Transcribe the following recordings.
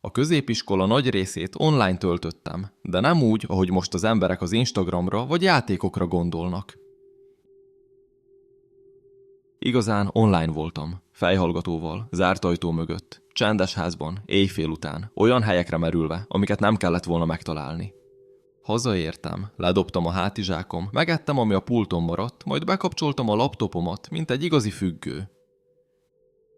A középiskola nagy részét online töltöttem, de nem úgy, ahogy most az emberek az Instagramra vagy játékokra gondolnak. Igazán online voltam, fejhallgatóval, zárt ajtó mögött, csendes házban, éjfél után, olyan helyekre merülve, amiket nem kellett volna megtalálni. Hazaértem, ledobtam a hátizsákom, megettem, ami a pulton maradt, majd bekapcsoltam a laptopomat, mint egy igazi függő.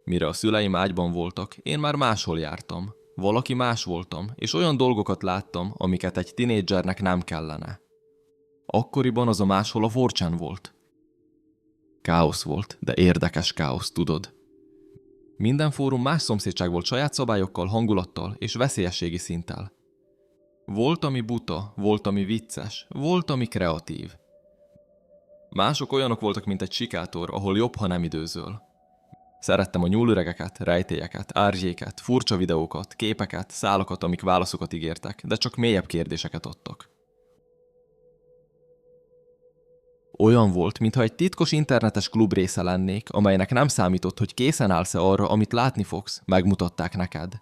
Mire a szüleim ágyban voltak, én már máshol jártam. Valaki más voltam, és olyan dolgokat láttam, amiket egy tinédzsernek nem kellene. Akkoriban az a máshol a 4chan volt. Káosz volt, de érdekes káosz, tudod. Minden fórum más szomszédság volt saját szabályokkal, hangulattal és veszélyességi szinttel. Volt, ami buta, volt, ami vicces, volt, ami kreatív. Mások olyanok voltak, mint egy sikátor, ahol jobb, ha nem időzöl. Szerettem a nyúlüregeket, rejtélyeket, árgyéket, furcsa videókat, képeket, szálakat, amik válaszokat ígértek, de csak mélyebb kérdéseket adtak. Olyan volt, mintha egy titkos internetes klub része lennék, amelynek nem számított, hogy készen állsz-e arra, amit látni fogsz, megmutatták neked.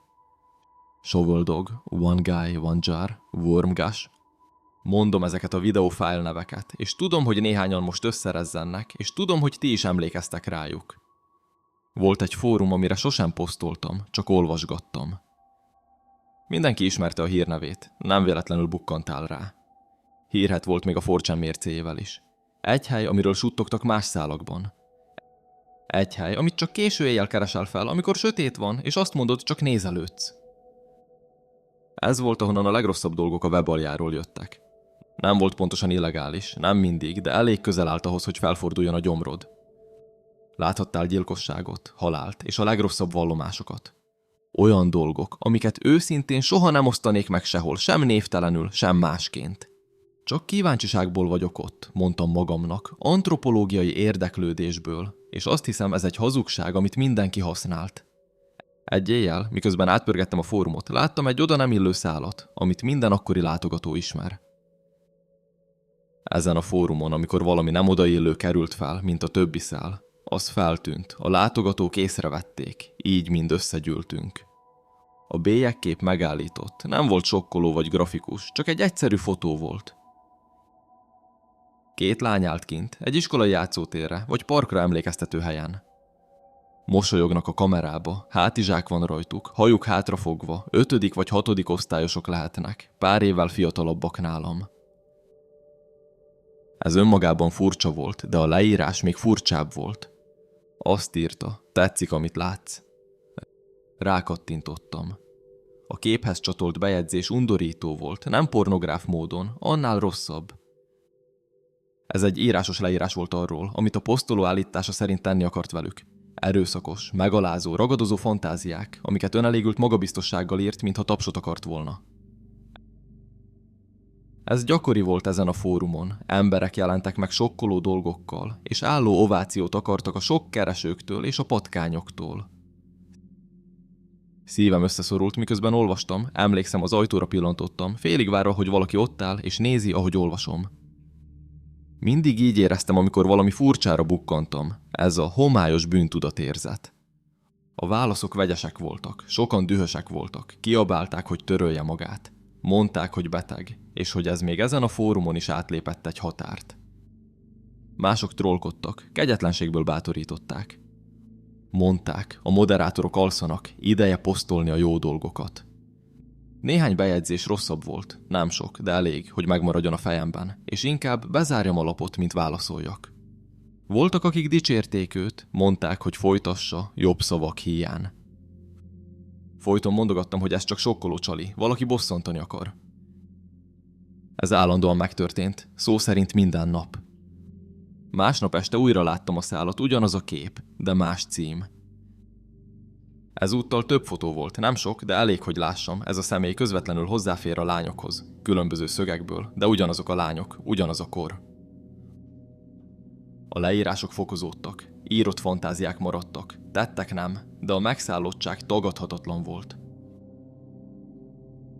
Shovel Dog, One Guy, One Jar, Wormgash. Mondom ezeket a videófájl neveket, és tudom, hogy néhányan most összerezzennek, és tudom, hogy ti is emlékeztek rájuk. Volt egy fórum, amire sosem posztoltam, csak olvasgattam. Mindenki ismerte a hírnevét, nem véletlenül bukkantál rá. Hírhedt volt még a 4chan mércéjével is. Egy hely, amiről suttogtak más szálakban. Egy hely, amit csak késő éjjel keresel fel, amikor sötét van, és azt mondod, csak nézelődsz. Ez volt, ahonnan a legrosszabb dolgok a webaljáról jöttek. Nem volt pontosan illegális, nem mindig, de elég közel állt ahhoz, hogy felforduljon a gyomrod. Láthattál gyilkosságot, halált és a legrosszabb vallomásokat. Olyan dolgok, amiket őszintén soha nem osztanék meg sehol, sem névtelenül, sem másként. Csak kíváncsiságból vagyok ott, mondtam magamnak, antropológiai érdeklődésből, és azt hiszem, ez egy hazugság, amit mindenki használt. Egy éjjel, miközben átpörgettem a fórumot, láttam egy oda nem illő szálat, amit minden akkori látogató ismer. Ezen a fórumon, amikor valami nem odaillő került fel, mint a többi szál, az feltűnt, a látogatók észrevették, így mind összegyűltünk. A bélyegkép megállított, nem volt sokkoló vagy grafikus, csak egy egyszerű fotó volt. Két lány állt kint, egy iskolai játszótérre, vagy parkra emlékeztető helyen. Mosolyognak a kamerába, hátizsák van rajtuk, hajuk hátrafogva, 5. vagy 6. osztályosok lehetnek, pár évvel fiatalabbak nálam. Ez önmagában furcsa volt, de a leírás még furcsább volt. Azt írta, tetszik, amit látsz. Rákattintottam. A képhez csatolt bejegyzés undorító volt, nem pornográf módon, annál rosszabb. Ez egy írásos leírás volt arról, amit a posztoló állítása szerint tenni akart velük. Erőszakos, megalázó, ragadozó fantáziák, amiket önelégült magabiztossággal írt, mintha tapsot akart volna. Ez gyakori volt ezen a fórumon, emberek jelentek meg sokkoló dolgokkal, és álló ovációt akartak a sok keresőktől és a patkányoktól. Szívem összeszorult, miközben olvastam, emlékszem, az ajtóra pillantottam, félig várva, hogy valaki ott áll, és nézi, ahogy olvasom. Mindig így éreztem, amikor valami furcsára bukkantam, ez a homályos bűntudatérzet. A válaszok vegyesek voltak, sokan dühösek voltak, kiabálták, hogy törölje magát. Mondták, hogy beteg, és hogy ez még ezen a fórumon is átlépett egy határt. Mások trollkodtak, kegyetlenségből bátorították. Mondták, a moderátorok alszanak, ideje posztolni a jó dolgokat. Néhány bejegyzés rosszabb volt, nem sok, de elég, hogy megmaradjon a fejemben, és inkább bezárjam a lapot, mint válaszoljak. Voltak, akik dicsérték őt, mondták, hogy folytassa, jobb szavak híján. Folyton mondogattam, hogy ez csak sokkoló csali, valaki bosszantani akar. Ez állandóan megtörtént, szó szerint minden nap. Másnap este újra láttam a szálat, ugyanaz a kép, de más cím. Ezúttal több fotó volt, nem sok, de elég, hogy lássam, ez a személy közvetlenül hozzáfér a lányokhoz, különböző szögekből, de ugyanazok a lányok, ugyanaz a kor. A leírások fokozódtak, írott fantáziák maradtak, tettek nem, de a megszállottság tagadhatatlan volt.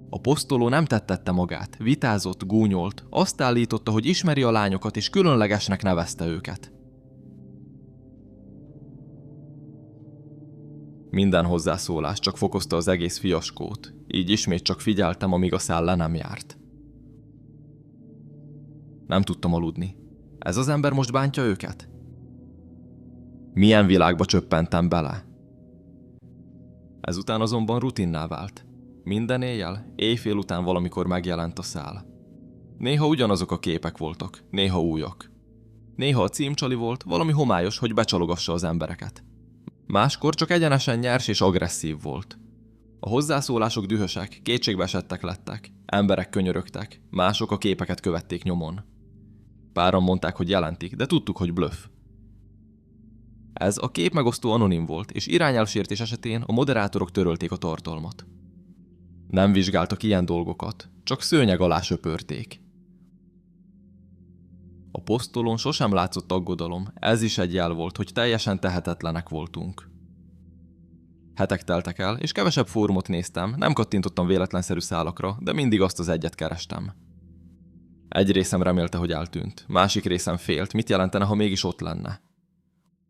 A posztoló nem tettette magát, vitázott, gúnyolt, azt állította, hogy ismeri a lányokat és különlegesnek nevezte őket. Minden hozzászólás csak fokozta az egész fiaskót, így ismét csak figyeltem, amíg a szál le nem járt. Nem tudtam aludni. Ez az ember most bántja őket? Milyen világba csöppentem bele? Ezután azonban rutinná vált. Minden éjjel, éjfél után valamikor megjelent a szál. Néha ugyanazok a képek voltak, néha újak. Néha a címcsali volt, valami homályos, hogy becsalogassa az embereket. Máskor csak egyenesen nyers és agresszív volt. A hozzászólások dühösek, kétségbeesettek lettek, emberek könyörögtek, mások a képeket követték nyomon. Páran mondták, hogy jelentik, de tudtuk, hogy blöff. Ez a képmegosztó anonim volt, és irányelvsértés esetén a moderátorok törölték a tartalmat. Nem vizsgáltak ilyen dolgokat, csak szőnyeg alá söpörték. A posztolón sosem látszott aggodalom, ez is egy jel volt, hogy teljesen tehetetlenek voltunk. Hetek teltek el, és kevesebb fórumot néztem, nem kattintottam véletlenszerű szálakra, de mindig azt az egyet kerestem. Egy részem remélte, hogy eltűnt, másik részem félt, mit jelentene, ha mégis ott lenne.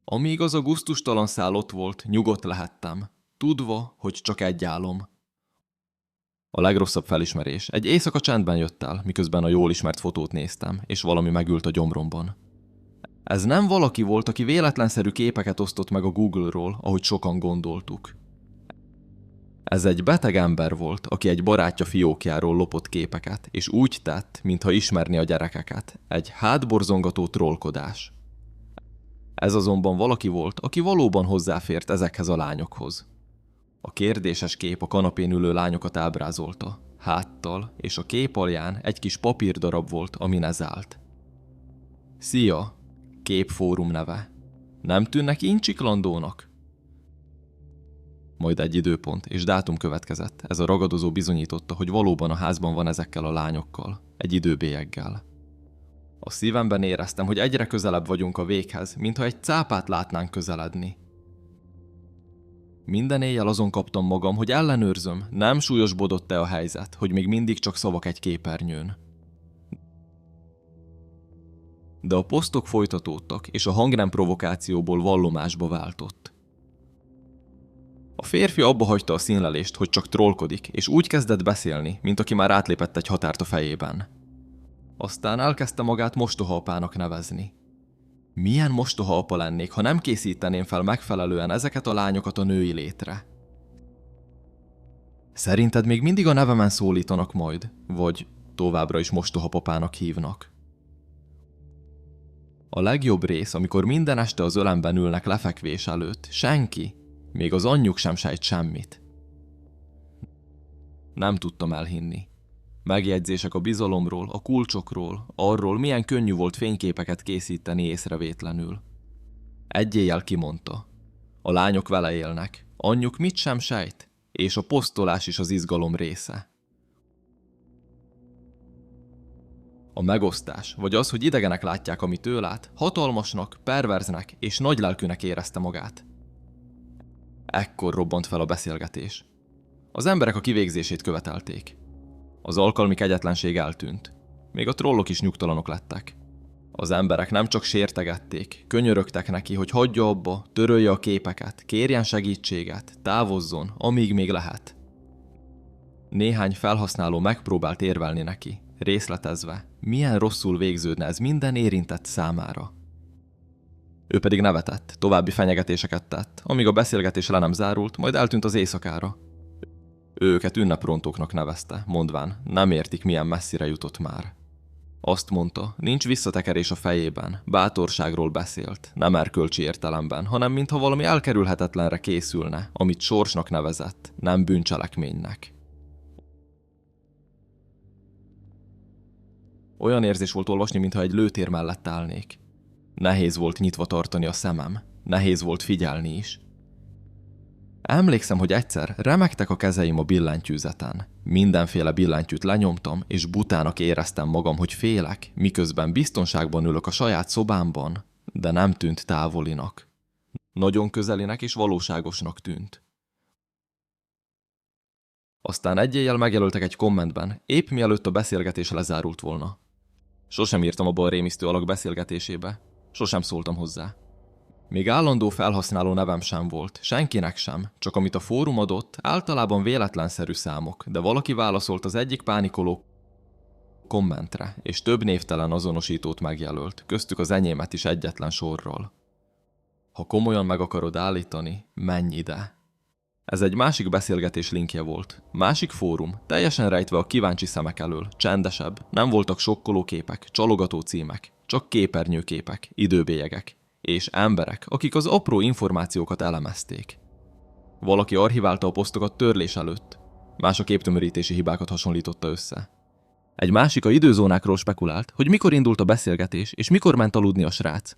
Amíg az a gusztustalan szál ott volt, nyugodt lehettem, tudva, hogy csak egy álom. A legrosszabb felismerés. Egy éjszaka csendben jött el, miközben a jól ismert fotót néztem, és valami megült a gyomromban. Ez nem valaki volt, aki véletlenszerű képeket osztott meg a Google-ról, ahogy sokan gondoltuk. Ez egy beteg ember volt, aki egy barátja fiókjáról lopott képeket, és úgy tett, mintha ismerni a gyerekeket. Egy hátborzongató trollkodás. Ez azonban valaki volt, aki valóban hozzáfért ezekhez a lányokhoz. A kérdéses kép a kanapén ülő lányokat ábrázolta, háttal, és a kép alján egy kis papírdarab volt, amin ez állt. Szia! Képfórum neve. Nem tűnnek incsiklandónak? Majd egy időpont és dátum következett. Ez a ragadozó bizonyította, hogy valóban a házban van ezekkel a lányokkal, egy időbélyeggel. A szívemben éreztem, hogy egyre közelebb vagyunk a véghez, mintha egy cápát látnánk közeledni. Minden éjjel azon kaptam magam, hogy ellenőrzöm, nem súlyosbodott-e a helyzet, hogy még mindig csak szavak egy képernyőn. De a posztok folytatódtak, és a hangnem provokációból vallomásba váltott. A férfi abba hagyta a színlelést, hogy csak trollkodik, és úgy kezdett beszélni, mint aki már átlépett egy határt a fejében. Aztán elkezdte magát mostohaapának nevezni. Milyen mostohaapa lennék, ha nem készíteném fel megfelelően ezeket a lányokat a női létre? Szerinted még mindig a nevemen szólítanak majd, vagy továbbra is mostohapapának hívnak? A legjobb rész, amikor minden este az ölemben ülnek lefekvés előtt, senki, még az anyjuk sem sejt semmit. Nem tudtam elhinni. Megjegyzések a bizalomról, a kulcsokról, arról, milyen könnyű volt fényképeket készíteni észrevétlenül. Egy éjjel kimondta. A lányok vele élnek, anyjuk mit sem sejt, és a posztolás is az izgalom része. A megosztás, vagy az, hogy idegenek látják, amit ő lát, hatalmasnak, perverznek és nagylelkűnek érezte magát. Ekkor robbant fel a beszélgetés. Az emberek a kivégzését követelték. Az alkalmi kegyetlenség eltűnt. Még a trollok is nyugtalanok lettek. Az emberek nem csak sértegették, könyörögtek neki, hogy hagyja abba, törölje a képeket, kérjen segítséget, távozzon, amíg még lehet. Néhány felhasználó megpróbált érvelni neki, részletezve, milyen rosszul végződne ez minden érintett számára. Ő pedig nevetett, további fenyegetéseket tett, amíg a beszélgetés le nem zárult, majd eltűnt az éjszakára. Ő őket ünneprontóknak nevezte, mondván, nem értik, milyen messzire jutott már. Azt mondta, nincs visszatekerés a fejében, bátorságról beszélt, nem erkölcsi értelemben, hanem mintha valami elkerülhetetlenre készülne, amit sorsnak nevezett, nem bűncselekménynek. Olyan érzés volt olvasni, mintha egy lőtér mellett állnék. Nehéz volt nyitva tartani a szemem, nehéz volt figyelni is. Emlékszem, hogy egyszer remegtek a kezeim a billentyűzeten. Mindenféle billentyűt lenyomtam, és butának éreztem magam, hogy félek, miközben biztonságban ülök a saját szobámban, de nem tűnt távolinak. Nagyon közelinek és valóságosnak tűnt. Aztán egy éjjel megjelöltek egy kommentben, épp mielőtt a beszélgetés lezárult volna. Sosem írtam abba a rémisztő alak beszélgetésébe, sosem szóltam hozzá. Még állandó felhasználó nevem sem volt, senkinek sem, csak amit a fórum adott, általában véletlenszerű számok, de valaki válaszolt az egyik pánikoló kommentre, és több névtelen azonosítót megjelölt, köztük az enyémet is egyetlen sorral. Ha komolyan meg akarod állítani, menj ide. Ez egy másik beszélgetés linkje volt. Másik fórum, teljesen rejtve a kíváncsi szemek elől, csendesebb, nem voltak sokkoló képek, csalogató címek, csak képernyőképek, időbélyegek, és emberek, akik az apró információkat elemezték. Valaki archiválta a posztokat törlés előtt, más a képtömörítési hibákat hasonlította össze. Egy másik a időzónákról spekulált, hogy mikor indult a beszélgetés, és mikor ment aludni a srác.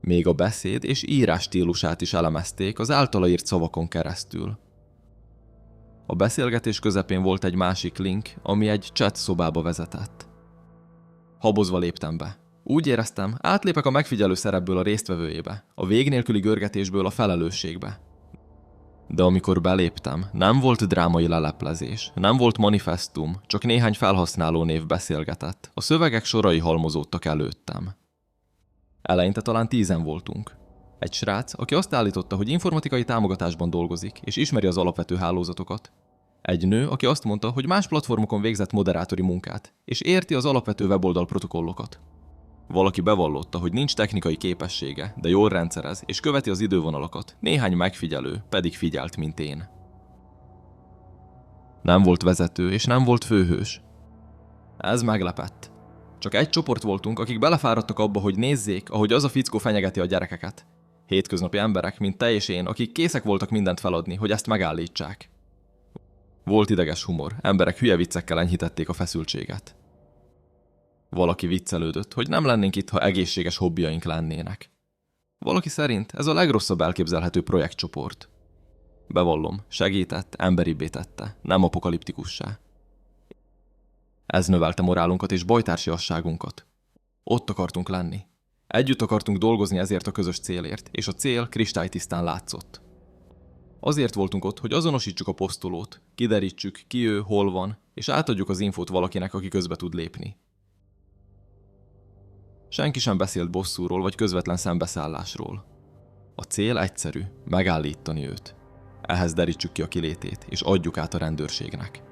Még a beszéd és írás stílusát is elemezték az általa írt szavakon keresztül. A beszélgetés közepén volt egy másik link, ami egy chat szobába vezetett. Habozva léptem be. Úgy éreztem, átlépek a megfigyelő szerepből a résztvevőjébe, a vég nélküli görgetésből a felelősségbe. De amikor beléptem, nem volt drámai leleplezés, nem volt manifestum, csak néhány felhasználó név beszélgetett. A szövegek sorai halmozódtak előttem. Eleinte talán 10 voltunk. Egy srác, aki azt állította, hogy informatikai támogatásban dolgozik, és ismeri az alapvető hálózatokat. Egy nő, aki azt mondta, hogy más platformokon végzett moderátori munkát, és érti az alapvető weboldal protokollokat. Valaki bevallotta, hogy nincs technikai képessége, de jól rendszerez, és követi az idővonalakat. Néhány megfigyelő pedig figyelt, mint én. Nem volt vezető, és nem volt főhős. Ez meglepett. Csak egy csoport voltunk, akik belefáradtak abba, hogy nézzék, ahogy az a fickó fenyegeti a gyerekeket. Hétköznapi emberek, mint te és én, akik készek voltak mindent feladni, hogy ezt megállítsák. Volt ideges humor, emberek hülye viccekkel enyhítették a feszültséget. Valaki viccelődött, hogy nem lennénk itt, ha egészséges hobbiaink lennének. Valaki szerint ez a legrosszabb elképzelhető projektcsoport. Bevallom, segített, emberibbé tette, nem apokaliptikussá. Ez növelte morálunkat és bajtársiasságunkat. Ott akartunk lenni. Együtt akartunk dolgozni ezért a közös célért, és a cél kristálytisztán látszott. Azért voltunk ott, hogy azonosítsuk a posztolót, kiderítsük, ki ő, hol van, és átadjuk az infót valakinek, aki közbe tud lépni. Senki sem beszélt bosszúról vagy közvetlen szembeszállásról. A cél egyszerű, megállítani őt. Ehhez derítsük ki a kilétét, és adjuk át a rendőrségnek.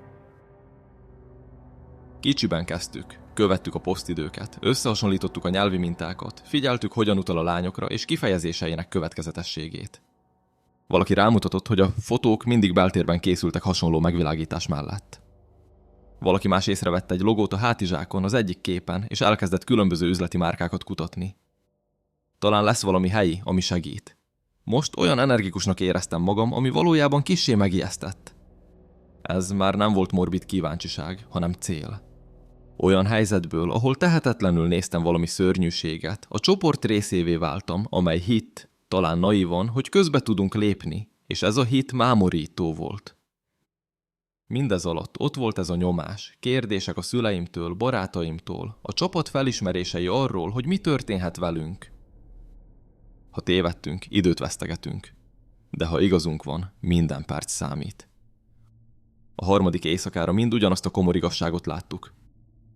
Kicsiben kezdtük, követtük a posztidőket, összehasonlítottuk a nyelvi mintákat, figyeltük, hogyan utal a lányokra és kifejezéseinek következetességét. Valaki rámutatott, hogy a fotók mindig beltérben készültek hasonló megvilágítás mellett. Valaki más észrevette egy logót a hátizsákon az egyik képen, és elkezdett különböző üzleti márkákat kutatni. Talán lesz valami helyi, ami segít. Most olyan energikusnak éreztem magam, ami valójában kissé megijesztett. Ez már nem volt morbid kíváncsiság, hanem cél. Olyan helyzetből, ahol tehetetlenül néztem valami szörnyűséget, a csoport részévé váltam, amely hitt, talán naívan, hogy közbe tudunk lépni, és ez a hit mámorító volt. Mindez alatt ott volt ez a nyomás, kérdések a szüleimtől, barátaimtól, a csapat felismerései arról, hogy mi történhet velünk. Ha tévedtünk, időt vesztegetünk. De ha igazunk van, minden perc számít. A harmadik éjszakára mind ugyanazt a komor igazságot láttuk.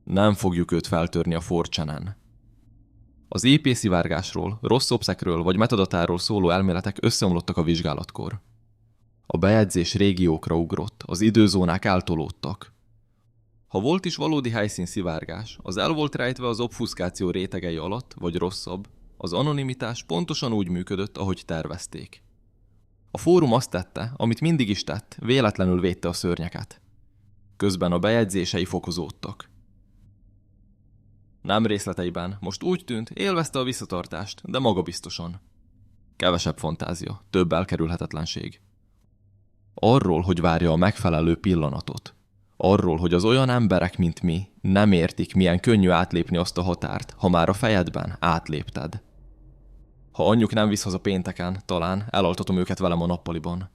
Nem fogjuk őt feltörni a 4chan-en. Az IP szivárgásról, rossz obszekről vagy metadatáról szóló elméletek összeomlottak a vizsgálatkor. A bejegyzés régiókra ugrott, az időzónák eltolódtak. Ha volt is valódi helyszínszivárgás, az el volt rejtve az obfuszkáció rétegei alatt, vagy rosszabb, az anonimitás pontosan úgy működött, ahogy tervezték. A fórum azt tette, amit mindig is tett, véletlenül védte a szörnyeket. Közben a bejegyzései fokozódtak. Nem részleteiben, most úgy tűnt, élvezte a visszatartást, de magabiztosan. Kevesebb fantázia, több elkerülhetetlenség. Arról, hogy várja a megfelelő pillanatot. Arról, hogy az olyan emberek, mint mi, nem értik, milyen könnyű átlépni azt a határt, ha már a fejedben átlépted. Ha anyjuk nem visz haza pénteken, talán elaltatom őket velem a nappaliban.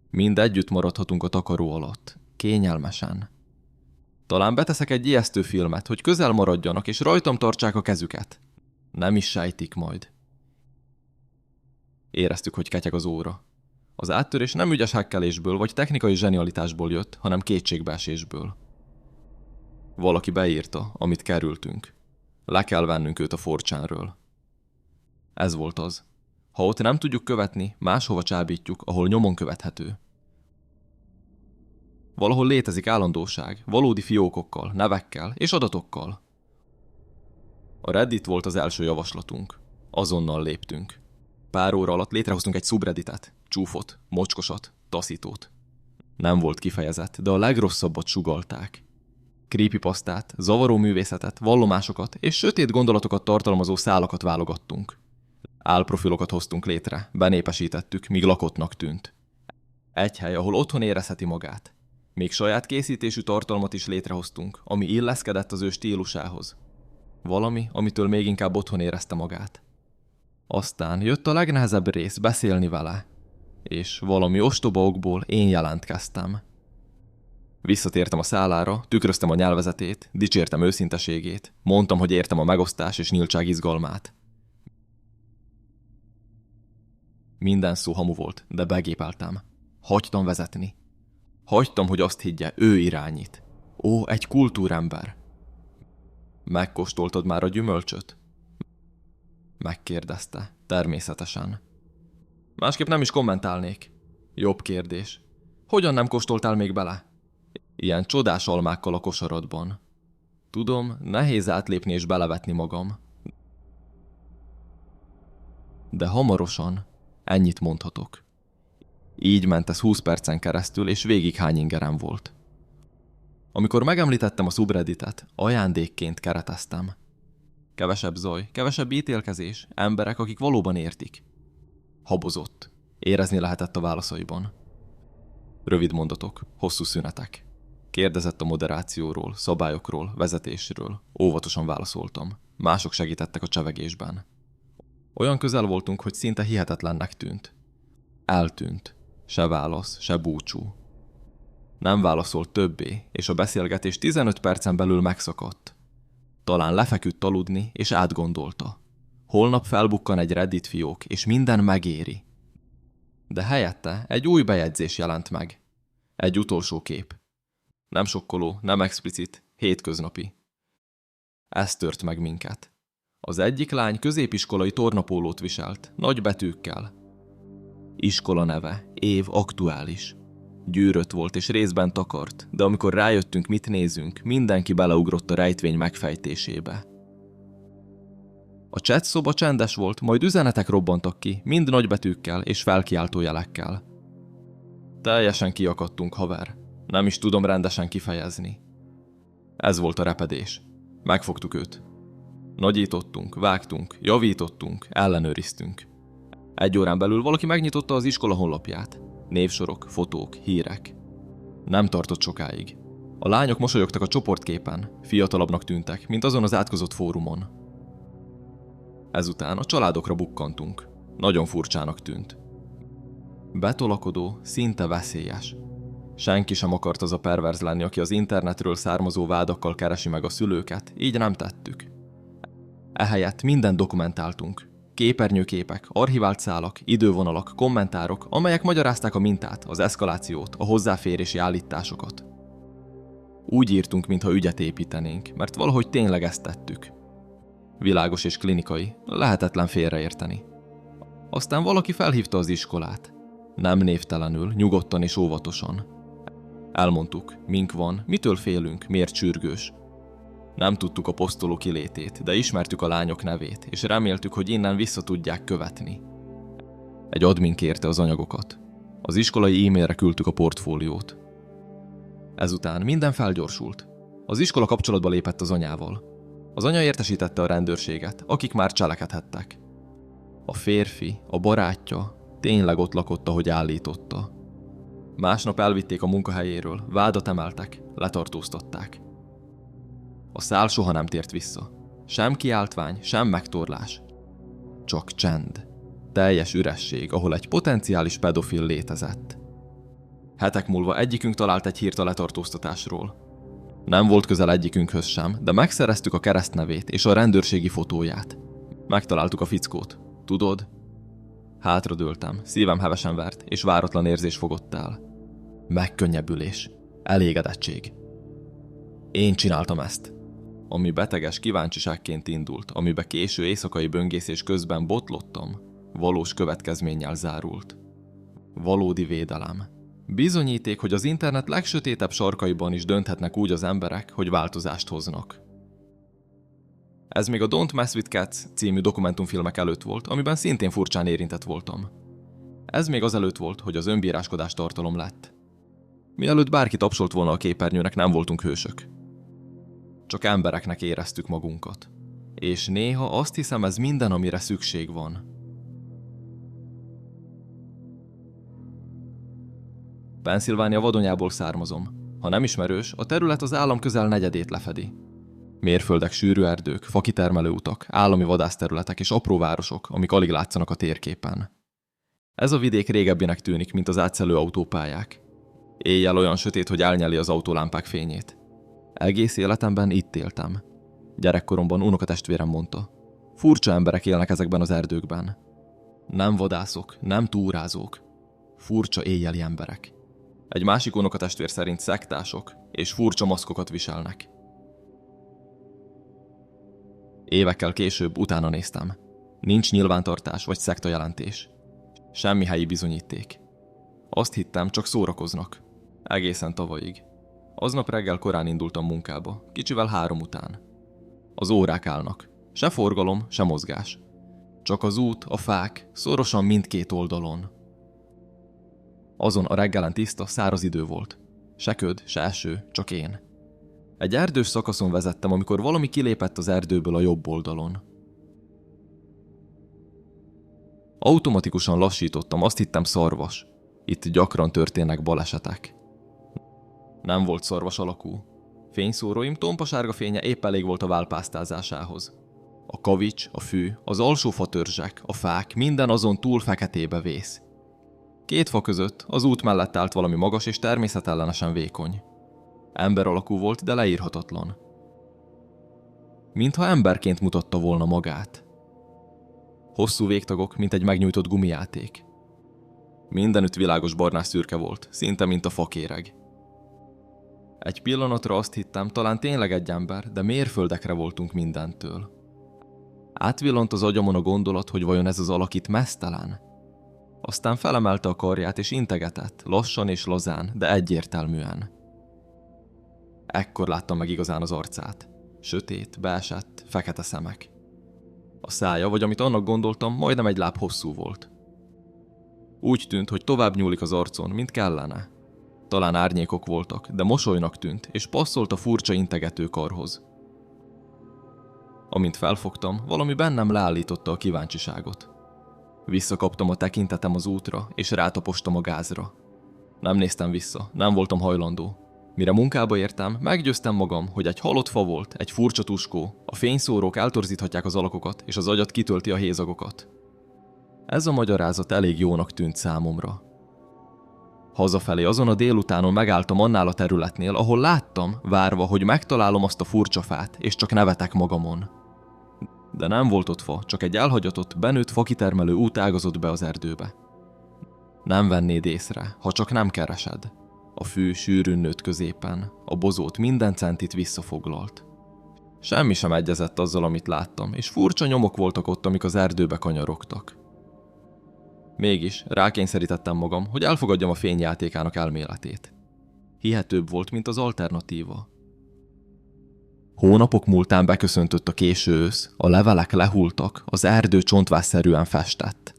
Mind együtt maradhatunk a takaró alatt, kényelmesen. Talán beteszek egy ijesztő filmet, hogy közel maradjanak és rajtam tartsák a kezüket. Nem is sejtik majd. Éreztük, hogy ketyeg az óra. Az áttörés nem ügyes hekkelésből vagy technikai zsenialitásból jött, hanem kétségbeesésből. Valaki beírta, amit kerültünk. Le kell vennünk őt a 4chanről. Ez volt az. Ha ott nem tudjuk követni, máshova csábítjuk, ahol nyomon követhető. Valahol létezik állandóság, valódi fiókokkal, nevekkel és adatokkal. A Reddit volt az első javaslatunk. Azonnal léptünk. Pár óra alatt létrehoztunk egy subredditet, csúfot, mocskosat, taszítót. Nem volt kifejezett, de a legrosszabbat sugallták. Creepypastát, zavaró művészetet, vallomásokat és sötét gondolatokat tartalmazó szálakat válogattunk. Álprofilokat hoztunk létre, benépesítettük, míg lakottnak tűnt. Egy hely, ahol otthon érezheti magát. Még saját készítésű tartalmat is létrehoztunk, ami illeszkedett az ő stílusához. Valami, amitől még inkább otthon érezte magát. Aztán jött a legnehezebb rész, beszélni vele. És valami ostoba okból én jelentkeztem. Visszatértem a szállára, tükröztem a nyelvezetét, dicsértem őszinteségét, mondtam, hogy értem a megosztás és nyíltság izgalmát. Minden szó hamu volt, de begépeltem. Hagytam vezetni. Hagytam, hogy azt higgye, ő irányít. Ó, egy kultúrember. Megkóstoltad már a gyümölcsöt? Megkérdezte, természetesen. Másképp nem is kommentálnék. Jobb kérdés. Hogyan nem kóstoltál még bele? Ilyen csodás almákkal a kosaradban. Tudom, nehéz átlépni és belevetni magam. De hamarosan ennyit mondhatok. Így ment ez 20 percen keresztül, és végig hány ingerem volt. Amikor megemlítettem a subredditet, ajándékként kereteztem. Kevesebb zaj, kevesebb ítélkezés, emberek, akik valóban értik. Habozott. Érezni lehetett a válaszaiban. Rövid mondatok, hosszú szünetek. Kérdezett a moderációról, szabályokról, vezetésről. Óvatosan válaszoltam. Mások segítettek a csevegésben. Olyan közel voltunk, hogy szinte hihetetlennek tűnt. Eltűnt. Se válasz, se búcsú. Nem válaszolt többé, és a beszélgetés 15 percen belül megszakadt. Talán lefeküdt aludni, és átgondolta. Holnap felbukkan egy Reddit fiók, és minden megéri. De helyette egy új bejegyzés jelent meg. Egy utolsó kép. Nem sokkoló, nem explicit, hétköznapi. Ez tört meg minket. Az egyik lány középiskolai tornapólót viselt, nagy betűkkel. Iskola neve, év aktuális. Gyűrött volt és részben takart, de amikor rájöttünk, mit nézünk, mindenki beleugrott a rejtvény megfejtésébe. A chat szoba csendes volt, majd üzenetek robbantak ki, mind nagybetűkkel és felkiáltó jelekkel. Teljesen kiakadtunk, haver. Nem is tudom rendesen kifejezni. Ez volt a repedés. Megfogtuk őt. Nagyítottunk, vágtunk, javítottunk, ellenőriztünk. 1 órán belül valaki megnyitotta az iskola honlapját. Névsorok, fotók, hírek. Nem tartott sokáig. A lányok mosolyogtak a csoportképen, fiatalabbnak tűntek, mint azon az átkozott fórumon. Ezután a családokra bukkantunk. Nagyon furcsának tűnt. Betolakodó, szinte veszélyes. Senki sem akart az a perverz lenni, aki az internetről származó vádakkal keresi meg a szülőket, így nem tettük. Ehelyett mindent dokumentáltunk. Képernyőképek, archivált szálak, idővonalak, kommentárok, amelyek magyarázták a mintát, az eszkalációt, a hozzáférési állításokat. Úgy írtunk, mintha ügyet építenénk, mert valahogy tényleg ezt tettük. Világos és klinikai, lehetetlen félreérteni. Aztán valaki felhívta az iskolát. Nem névtelenül, nyugodtan és óvatosan. Elmondtuk, mink van, mitől félünk, miért sürgős. Nem tudtuk a posztoló kilétét, de ismertük a lányok nevét, és reméltük, hogy innen vissza tudják követni. Egy admin kérte az anyagokat. Az iskolai e-mailre küldtük a portfóliót. Ezután minden felgyorsult. Az iskola kapcsolatba lépett az anyával. Az anya értesítette a rendőrséget, akik már cselekedhettek. A férfi, a barátja tényleg ott lakott, ahogy állította. Másnap elvitték a munkahelyéről, vádat emeltek, letartóztatták. A szál soha nem tért vissza. Sem kiáltvány, sem megtorlás. Csak csend. Teljes üresség, ahol egy potenciális pedofil létezett. Hetek múlva egyikünk talált egy hírt a letartóztatásról. Nem volt közel egyikünkhöz sem, de megszereztük a keresztnevét és a rendőrségi fotóját. Megtaláltuk a fickót. Tudod? Hátradőltem, szívem hevesen vert, és váratlan érzés fogott el. Megkönnyebbülés. Elégedettség. Én csináltam ezt. ami beteges kíváncsiságként indult, amibe késő éjszakai böngészés közben botlottam, valós következménnyel zárult. Valódi védelem. Bizonyíték, hogy az internet legsötétebb sarkaiban is dönthetnek úgy az emberek, hogy változást hoznak. Ez még a Don't Mess with Cats című dokumentumfilmek előtt volt, amiben szintén furcsán érintett voltam. Ez még azelőtt volt, hogy az önbíráskodás tartalom lett. Mielőtt bárki tapsolt volna a képernyőnek, nem voltunk hősök. Csak embereknek éreztük magunkat. És néha azt hiszem, ez minden, amire szükség van. Pennsylvania vadonyából származom. Ha nem ismerős, a terület az állam közel negyedét lefedi. Mérföldek, sűrű erdők, fakitermelő utak, állami vadászterületek és apró városok, amik alig látszanak a térképen. Ez a vidék régebbinek tűnik, mint az átszelő autópályák. Éjjel olyan sötét, hogy elnyeli az autólámpák fényét. Egész életemben itt éltem. Gyerekkoromban unokatestvérem mondta. Furcsa emberek élnek ezekben az erdőkben. Nem vadászok, nem túrázók. Furcsa éjjeli emberek. Egy másik unokatestvér szerint szektások, és furcsa maszkokat viselnek. Évekkel később utána néztem. Nincs nyilvántartás vagy szektajelentés. Semmi helyi bizonyíték. Azt hittem, csak szórakoznak. Egészen tavalyig. Aznap reggel korán indultam munkába, kicsivel 3 után. Az órák állnak. Se forgalom, se mozgás. Csak az út, a fák, szorosan mindkét oldalon. Azon a reggelen tiszta, száraz idő volt. Se köd, se eső, csak én. Egy erdős szakaszon vezettem, amikor valami kilépett az erdőből a jobb oldalon. Automatikusan lassítottam, azt hittem szarvas. Itt gyakran történnek balesetek. Nem volt szarvas alakú. Fényszóróim tompa sárga fénye épp elég volt a válpásztázásához. A kavics, a fű, az alsó fatörzsek, a fák, minden azon túl feketébe vész. 2 fa között az út mellett állt valami magas és természetellenesen vékony. Ember alakú volt, de leírhatatlan. Mintha emberként mutatta volna magát. Hosszú végtagok, mint egy megnyújtott gumijáték. Mindenütt világos barnás szürke volt, szinte mint a fakéreg. Egy pillanatra azt hittem, talán tényleg egy ember, de mérföldekre voltunk mindentől. Átvillant az agyamon a gondolat, hogy vajon ez az alak itt meztelen? Aztán felemelte a karját és integetett, lassan és lazán, de egyértelműen. Ekkor láttam meg igazán az arcát. Sötét, beesett, fekete szemek. A szája, vagy amit annak gondoltam, majdnem egy láb hosszú volt. Úgy tűnt, hogy tovább nyúlik az arcon, mint kellene. Talán árnyékok voltak, de mosolynak tűnt, és passzolt a furcsa integető karhoz. Amint felfogtam, valami bennem leállította a kíváncsiságot. Visszakaptam a tekintetem az útra, és rátapostam a gázra. Nem néztem vissza, nem voltam hajlandó. Mire munkába értem, meggyőztem magam, hogy egy halott fa volt, egy furcsa tuskó, a fényszórók eltorzíthatják az alakokat, és az agyat kitölti a hézagokat. Ez a magyarázat elég jónak tűnt számomra. Hazafelé azon a délutánon megálltam annál a területnél, ahol láttam, várva, hogy megtalálom azt a furcsa fát, és csak nevetek magamon. De nem volt ott fa, csak egy elhagyatott, benőtt fakitermelő út ágazott be az erdőbe. Nem vennéd észre, ha csak nem keresed. A fű sűrűn nőtt középen, a bozót minden centit visszafoglalt. Semmi sem egyezett azzal, amit láttam, és furcsa nyomok voltak ott, amik az erdőbe kanyarogtak. Mégis rákényszerítettem magam, hogy elfogadjam a fényjátékának elméletét. Hihetőbb volt, mint az alternatíva. Hónapok múltán beköszöntött a késő ősz, a levelek lehultak, az erdő csontvásszerűen festett.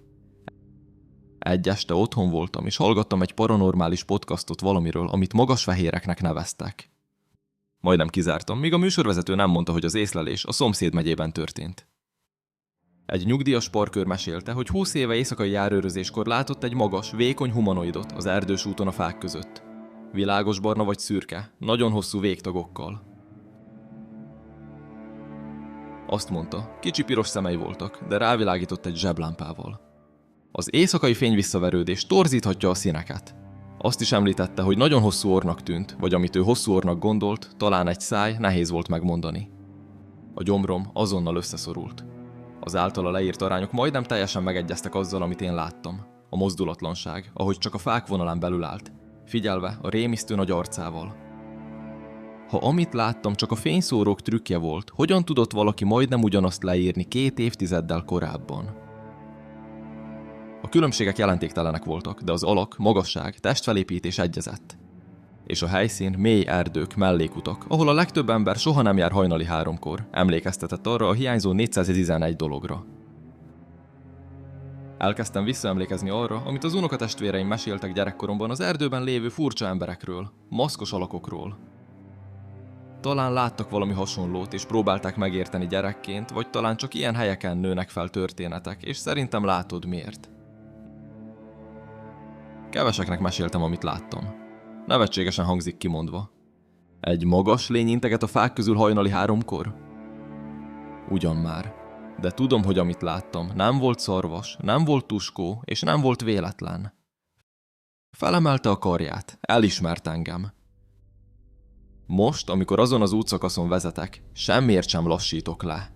Egy este otthon voltam, és hallgattam egy paranormális podcastot valamiről, amit magasfehéreknek neveztek. Majdnem kizártam, míg a műsorvezető nem mondta, hogy az észlelés a szomszéd megyében történt. Egy nyugdíjas parkőr mesélte, hogy 20 éve éjszakai járőrözéskor látott egy magas, vékony humanoidot az erdős úton a fák között. Világos barna vagy szürke, nagyon hosszú végtagokkal. Azt mondta, kicsi piros szemei voltak, de rávilágított egy zseblámpával. Az éjszakai fényvisszaverődés torzíthatja a színeket. Azt is említette, hogy nagyon hosszú orrnak tűnt, vagy amit ő hosszú orrnak gondolt, talán egy száj, nehéz volt megmondani. A gyomrom azonnal összeszorult. Az általa leírt arányok majdnem teljesen megegyeztek azzal, amit én láttam. A mozdulatlanság, ahogy csak a fák vonalán belül állt, figyelve a rémisztő nagy arcával. Ha amit láttam csak a fényszórók trükkje volt, hogyan tudott valaki majdnem ugyanazt leírni 2 évtizeddel korábban? A különbségek jelentéktelenek voltak, de az alak, magasság, testfelépítés egyezett. És a helyszín mély erdők, mellékutak, ahol a legtöbb ember soha nem jár hajnali 3-kor, emlékeztetett arra a hiányzó 411 dologra. Elkezdtem visszaemlékezni arra, amit az unokatestvéreim meséltek gyerekkoromban az erdőben lévő furcsa emberekről, maszkos alakokról. Talán láttak valami hasonlót, és próbálták megérteni gyerekként, vagy talán csak ilyen helyeken nőnek fel történetek, és szerintem látod miért. Keveseknek meséltem, amit láttam. Nevetségesen hangzik kimondva. Egy magas lény integet a fák közül hajnali 3-kor? Ugyan már. De tudom, hogy amit láttam, nem volt szarvas, nem volt tuskó, és nem volt véletlen. Felemelte a karját, elismert engem. Most, amikor azon az útszakaszon vezetek, semmiért sem lassítok le.